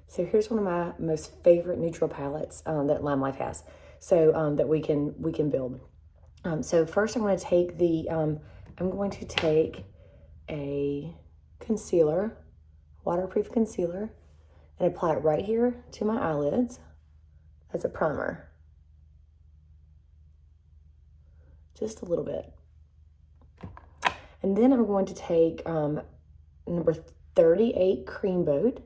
So here's one of my most favorite neutral palettes that Limelife has. So that we can build. So first I'm going to take a concealer, waterproof concealer, and apply it right here to my eyelids as a primer. Just a little bit. And then I'm going to take number 38 Cream Boat.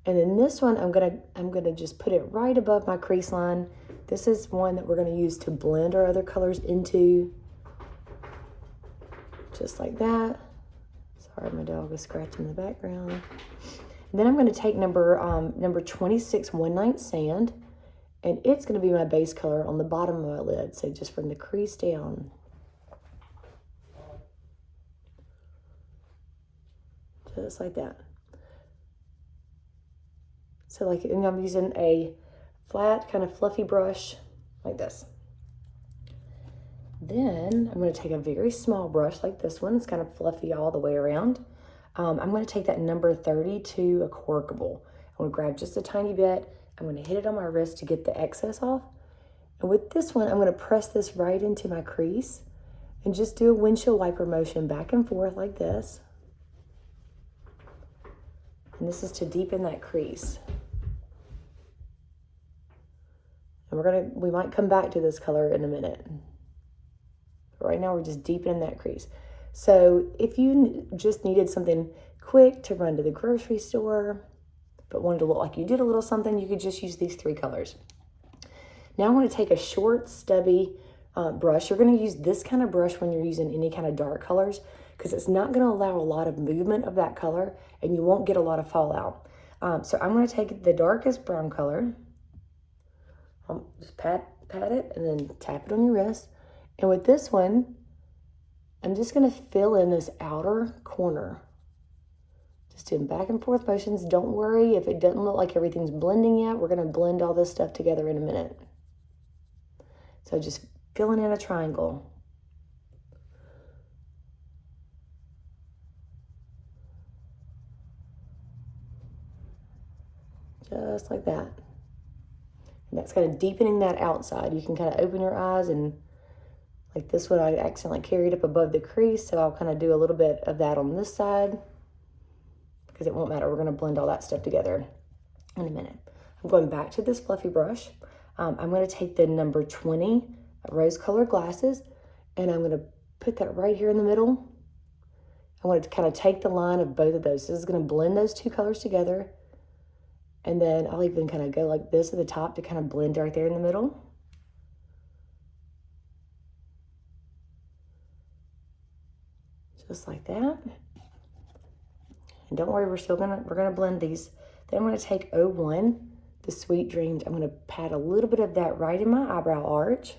And then this one, I'm gonna just put it right above my crease line. This is one that we're gonna use to blend our other colors into. Just like that. Sorry, my dog is scratching in the background. And then I'm gonna take number 26 One Night Sand, and it's gonna be my base color on the bottom of my lid. So just from the crease down. Just like that. So like, and I'm using a flat kind of fluffy brush like this. Then I'm going to take a very small brush like this one. It's kind of fluffy all the way around. I'm going to take that number 32 a Corkable. I'm going to grab just a tiny bit. I'm going to hit it on my wrist to get the excess off. And with this one, I'm going to press this right into my crease and just do a windshield wiper motion back and forth like this. And this is to deepen that crease. And we might come back to this color in a minute. But right now we're just deepening that crease. So if you just needed something quick to run to the grocery store, but wanted to look like you did a little something, you could just use these three colors. Now I'm going to take a short, stubby brush. You're going to use this kind of brush when you're using any kind of dark colors, because it's not going to allow a lot of movement of that color, and you won't get a lot of fallout. So I'm going to take the darkest brown color. Just pat it and then tap it on your wrist. And with this one, I'm just going to fill in this outer corner. Just doing back and forth motions. Don't worry if it doesn't look like everything's blending yet. We're going to blend all this stuff together in a minute. So just filling in a triangle. Just like that. And that's kind of deepening that outside. You can kind of open your eyes, and like this one, I accidentally carried up above the crease, so I'll kind of do a little bit of that on this side because it won't matter. We're going to blend all that stuff together in a minute. I'm going back to this fluffy brush. I'm going to take the number 20 rose-colored glasses, and I'm going to put that right here in the middle. I want to kind of take the line of both of those. This is going to blend those two colors together. And then I'll even kind of go like this at the top to kind of blend right there in the middle. Just like that. And don't worry, we're gonna blend these. Then I'm gonna take 01, the Sweet Dreams. I'm gonna pat a little bit of that right in my eyebrow arch.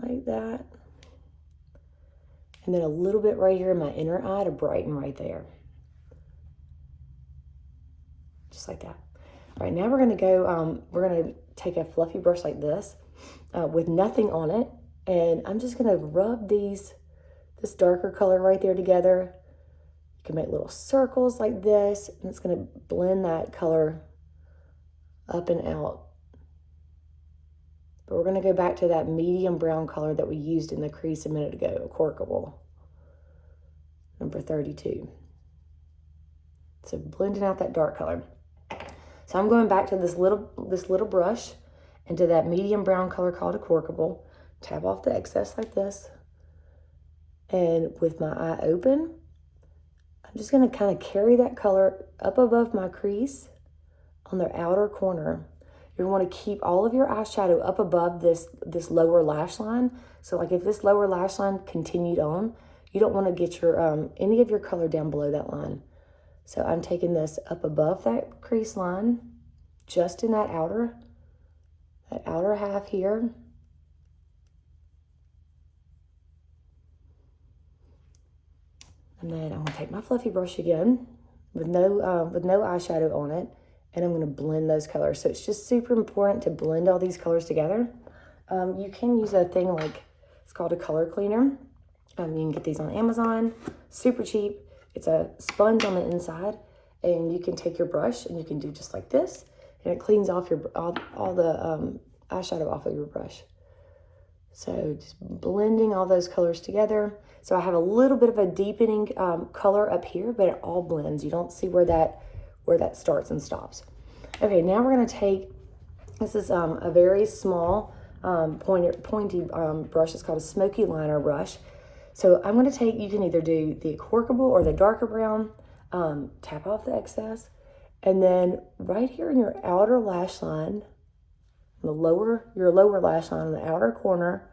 Like that. And then a little bit right here in my inner eye to brighten right there. Just like that. All right, now we're gonna take a fluffy brush like this with nothing on it, and I'm just gonna rub this darker color right there together. You can make little circles like this, and it's gonna blend that color up and out. But we're gonna go back to that medium brown color that we used in the crease a minute ago, a Corkable, number 32. So blending out that dark color. So I'm going back to this little brush into that medium brown color called a Corkable. Tap off the excess like this. And with my eye open, I'm just going to kind of carry that color up above my crease on the outer corner. You want to keep all of your eyeshadow up above this lower lash line. So like if this lower lash line continued on, you don't want to get your any of your color down below that line. So I'm taking this up above that crease line, just in that outer half here. And then I'm gonna take my fluffy brush again with no eyeshadow on it, and I'm gonna blend those colors. So it's just super important to blend all these colors together. You can use a thing like, it's called a color cleaner. You can get these on Amazon, super cheap. It's a sponge on the inside, And you can take your brush and you can do just like this, and it cleans off your all the eyeshadow off of your brush. So just blending all those colors together. So I have a little bit of a deepening color up here, but it all blends. You don't see where that starts and stops. Okay, now we're gonna take, this is a very small pointy brush. It's called a smoky liner brush. So I'm gonna take, you can either do the corkable or the darker brown, tap off the excess, and then right here in your outer lash line, your lower lash line in the outer corner,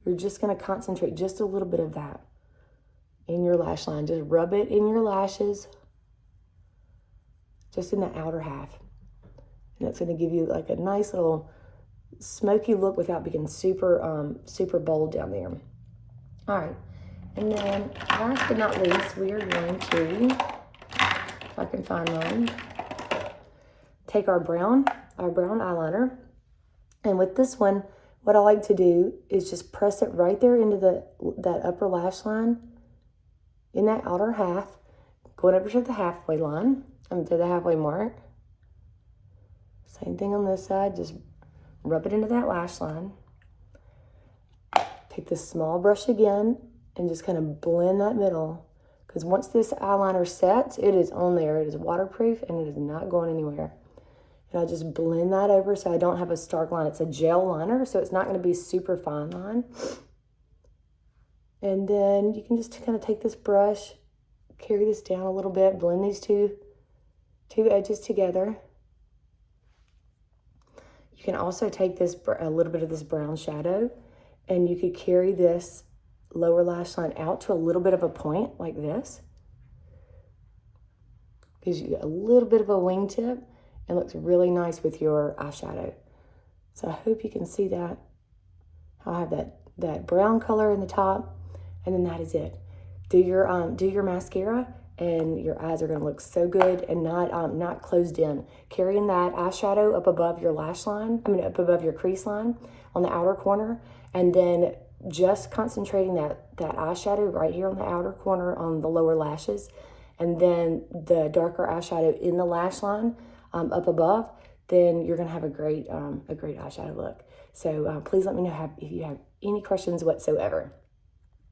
you're just going to concentrate just a little bit of that in your lash line. Just rub it in your lashes, just in the outer half. And that's going to give you like a nice little smoky look without being super, super bold down there. All right. And then last but not least, we are going to, if I can find one, take our brown eyeliner. And with this one, what I like to do is just press it right there into that upper lash line in that outer half, going over to the halfway line, to the halfway mark. Same thing on this side, just rub it into that lash line. Take this small brush again and just kind of blend that middle. Because once this eyeliner sets, it is on there. It is waterproof and it is not going anywhere. And I just blend that over so I don't have a stark line. It's a gel liner, so it's not going to be super fine line. And then you can just kind of take this brush, carry this down a little bit, blend these two edges together. You can also take a little bit of this brown shadow, and you could carry this lower lash line out to a little bit of a point like this. Gives you a little bit of a wingtip. It looks really nice with your eyeshadow. So I hope you can see that. I'll have that brown color in the top, and then that is it. Do your mascara, and your eyes are gonna look so good and not closed in. Carrying that eyeshadow up above your lash line, up above your crease line on the outer corner, and then just concentrating that eyeshadow right here on the outer corner on the lower lashes, and then the darker eyeshadow in the lash line up above, then you're gonna have a great eyeshadow look. So please let me know if you have any questions whatsoever.